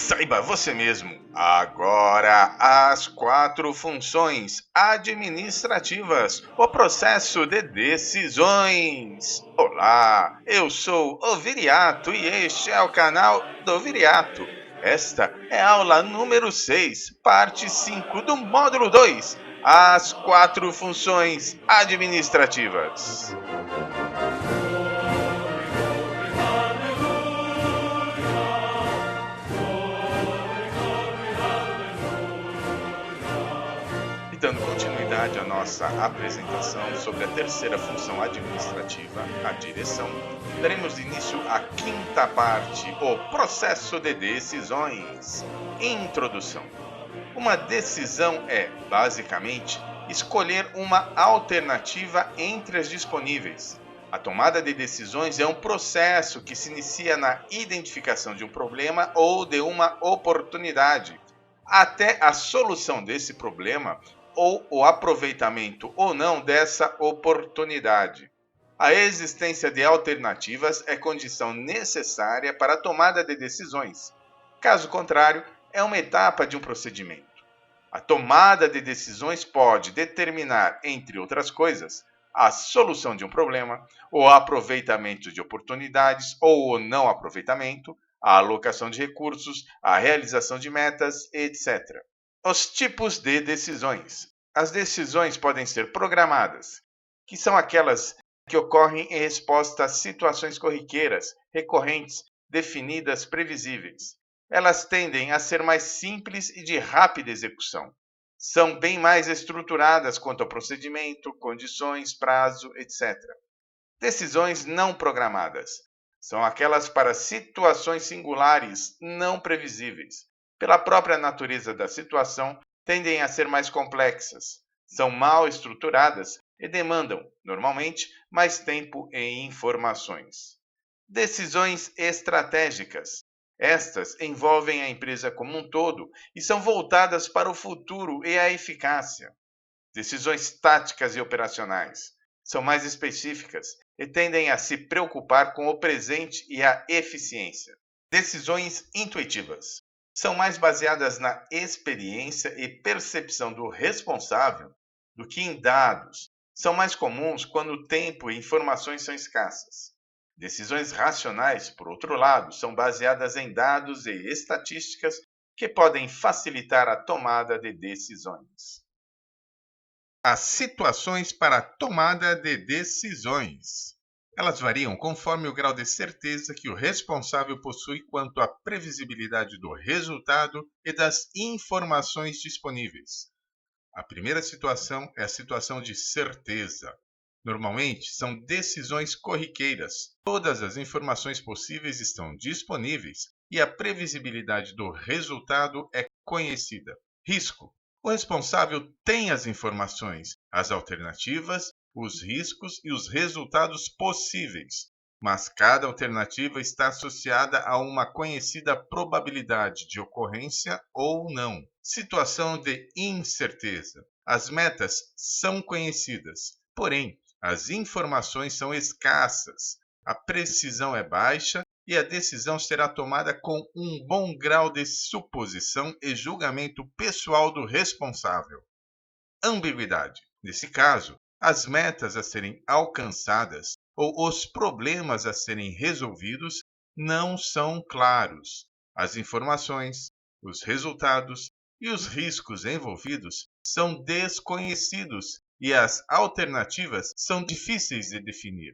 Saiba você mesmo. Agora, as 4 funções administrativas, o processo de decisões. Olá, eu sou o Viriato e este é o canal do Viriato. Esta é a aula número 6, parte 5 do módulo 2, as 4 funções administrativas. E dando continuidade à nossa apresentação sobre a terceira função administrativa, a direção, daremos início à quinta parte, o processo de decisões. Introdução. Uma decisão é, basicamente, escolher uma alternativa entre as disponíveis. A tomada de decisões é um processo que se inicia na identificação de um problema ou de uma oportunidade, até a solução desse problema ou o aproveitamento ou não dessa oportunidade. A existência de alternativas é condição necessária para a tomada de decisões. Caso contrário, é uma etapa de um procedimento. A tomada de decisões pode determinar, entre outras coisas, a solução de um problema, o aproveitamento de oportunidades ou o não aproveitamento, a alocação de recursos, a realização de metas, etc. Os tipos de decisões. As decisões podem ser programadas, que são aquelas que ocorrem em resposta a situações corriqueiras, recorrentes, definidas, previsíveis. Elas tendem a ser mais simples e de rápida execução. São bem mais estruturadas quanto ao procedimento, condições, prazo, etc. Decisões não programadas são aquelas para situações singulares não previsíveis. Pela própria natureza da situação, tendem a ser mais complexas, são mal estruturadas e demandam, normalmente, mais tempo e informações. Decisões estratégicas. Estas envolvem a empresa como um todo e são voltadas para o futuro e a eficácia. Decisões táticas e operacionais. São mais específicas e tendem a se preocupar com o presente e a eficiência. Decisões intuitivas. São mais baseadas na experiência e percepção do responsável do que em dados. São mais comuns quando tempo e informações são escassas. Decisões racionais, por outro lado, são baseadas em dados e estatísticas que podem facilitar a tomada de decisões. As situações para a tomada de decisões. Elas variam conforme o grau de certeza que o responsável possui quanto à previsibilidade do resultado e das informações disponíveis. A primeira situação é a situação de certeza. Normalmente, são decisões corriqueiras. Todas as informações possíveis estão disponíveis e a previsibilidade do resultado é conhecida. Risco. O responsável tem as informações, as alternativas, os riscos e os resultados possíveis, mas cada alternativa está associada a uma conhecida probabilidade de ocorrência ou não. Situação de incerteza. As metas são conhecidas, porém, as informações são escassas, a precisão é baixa e a decisão será tomada com um bom grau de suposição e julgamento pessoal do responsável. Ambiguidade. Nesse caso, as metas a serem alcançadas ou os problemas a serem resolvidos não são claros. As informações, os resultados e os riscos envolvidos são desconhecidos e as alternativas são difíceis de definir.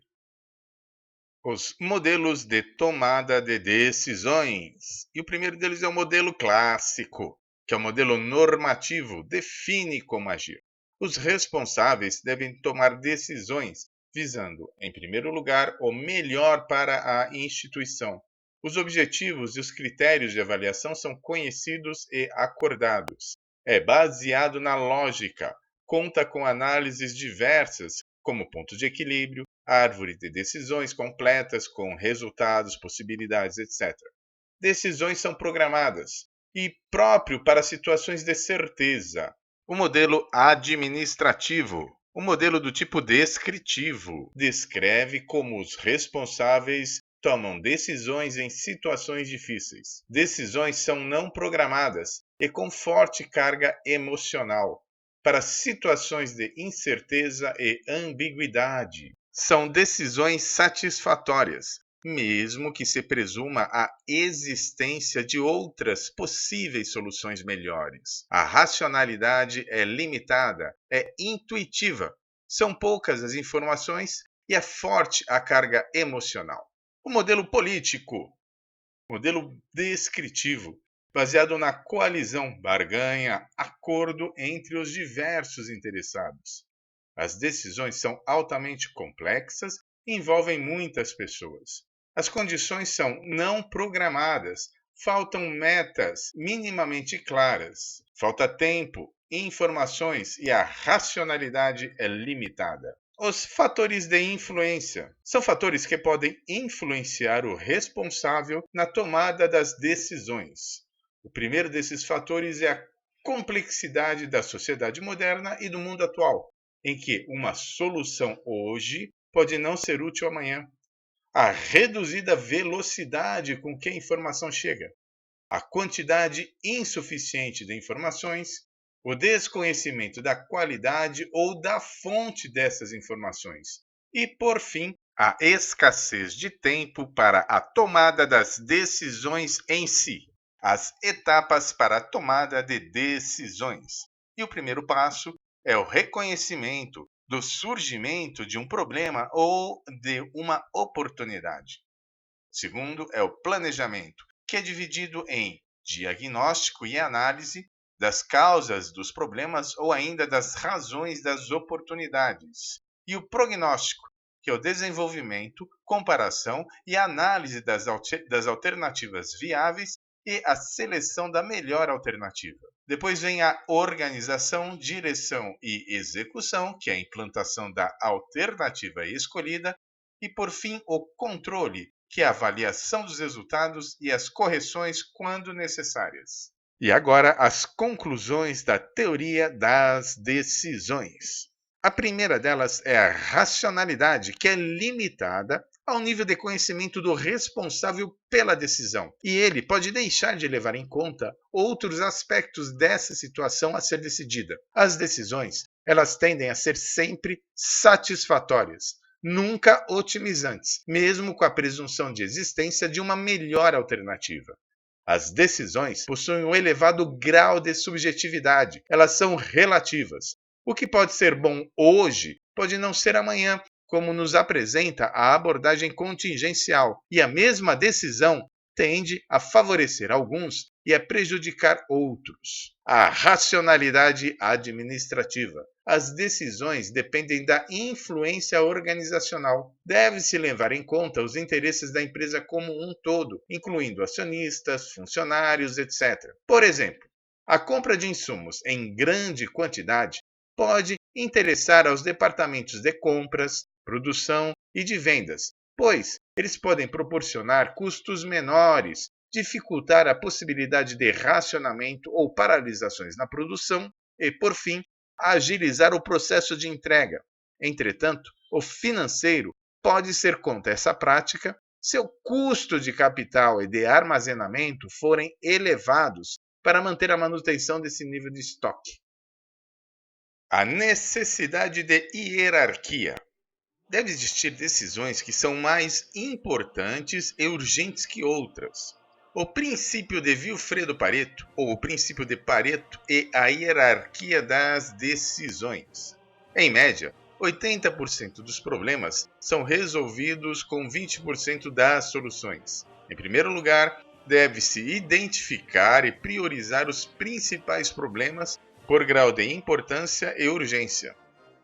Os modelos de tomada de decisões. E o primeiro deles é o modelo clássico, que é o modelo normativo, define como agir. Os responsáveis devem tomar decisões visando, em primeiro lugar, o melhor para a instituição. Os objetivos e os critérios de avaliação são conhecidos e acordados. É baseado na lógica, conta com análises diversas, como ponto de equilíbrio, árvore de decisões completas com resultados, possibilidades, etc. Decisões são programadas e próprio para situações de certeza. O modelo administrativo. O modelo do tipo descritivo descreve como os responsáveis tomam decisões em situações difíceis. Decisões são não programadas e com forte carga emocional para situações de incerteza e ambiguidade. São decisões satisfatórias, mesmo que se presuma a existência de outras possíveis soluções melhores. A racionalidade é limitada, é intuitiva, são poucas as informações e é forte a carga emocional. O modelo político, modelo descritivo, baseado na coalizão, barganha, acordo entre os diversos interessados. As decisões são altamente complexas e envolvem muitas pessoas. As condições são não programadas, faltam metas minimamente claras, falta tempo, informações e a racionalidade é limitada. Os fatores de influência são fatores que podem influenciar o responsável na tomada das decisões. O primeiro desses fatores é a complexidade da sociedade moderna e do mundo atual, em que uma solução hoje pode não ser útil amanhã. A reduzida velocidade com que a informação chega, a quantidade insuficiente de informações, o desconhecimento da qualidade ou da fonte dessas informações e, por fim, a escassez de tempo para a tomada das decisões em si. As etapas para a tomada de decisões. E o primeiro passo é o reconhecimento do surgimento de um problema ou de uma oportunidade. Segundo é o planejamento, que é dividido em diagnóstico e análise das causas dos problemas ou ainda das razões das oportunidades. E o prognóstico, que é o desenvolvimento, comparação e análise das alternativas viáveis e a seleção da melhor alternativa. Depois vem a organização, direção e execução, que é a implantação da alternativa escolhida. E, por fim, o controle, que é a avaliação dos resultados e as correções quando necessárias. E agora as conclusões da teoria das decisões. A primeira delas é a racionalidade, que é limitada ao nível de conhecimento do responsável pela decisão, e ele pode deixar de levar em conta outros aspectos dessa situação a ser decidida. As decisões, elas tendem a ser sempre satisfatórias, nunca otimizantes, mesmo com a presunção de existência de uma melhor alternativa. As decisões possuem um elevado grau de subjetividade, elas são relativas. O que pode ser bom hoje pode não ser amanhã, como nos apresenta a abordagem contingencial, e a mesma decisão tende a favorecer alguns e a prejudicar outros. A racionalidade administrativa. As decisões dependem da influência organizacional. Deve-se levar em conta os interesses da empresa como um todo, incluindo acionistas, funcionários, etc. Por exemplo, a compra de insumos em grande quantidade pode interessar aos departamentos de compras, produção e de vendas, pois eles podem proporcionar custos menores, dificultar a possibilidade de racionamento ou paralisações na produção e, por fim, agilizar o processo de entrega. Entretanto, o financeiro pode ser contra essa prática se o custo de capital e de armazenamento forem elevados para manter a manutenção desse nível de estoque. A necessidade de hierarquia. Deve existir decisões que são mais importantes e urgentes que outras. O princípio de Vilfredo Pareto, ou o princípio de Pareto, e a hierarquia das decisões. Em média, 80% dos problemas são resolvidos com 20% das soluções. Em primeiro lugar, deve-se identificar e priorizar os principais problemas por grau de importância e urgência.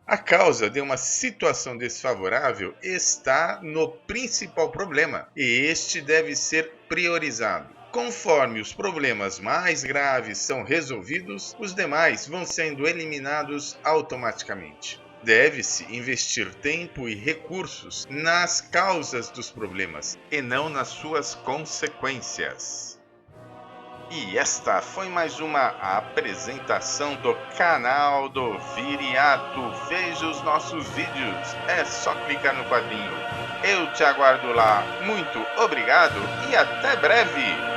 A causa de uma situação desfavorável está no principal problema, e este deve ser priorizado. Conforme os problemas mais graves são resolvidos, os demais vão sendo eliminados automaticamente. Deve-se investir tempo e recursos nas causas dos problemas e não nas suas consequências. E esta foi mais uma apresentação do canal do Viriato. Veja os nossos vídeos, é só clicar no quadrinho. Eu te aguardo lá. Muito obrigado e até breve!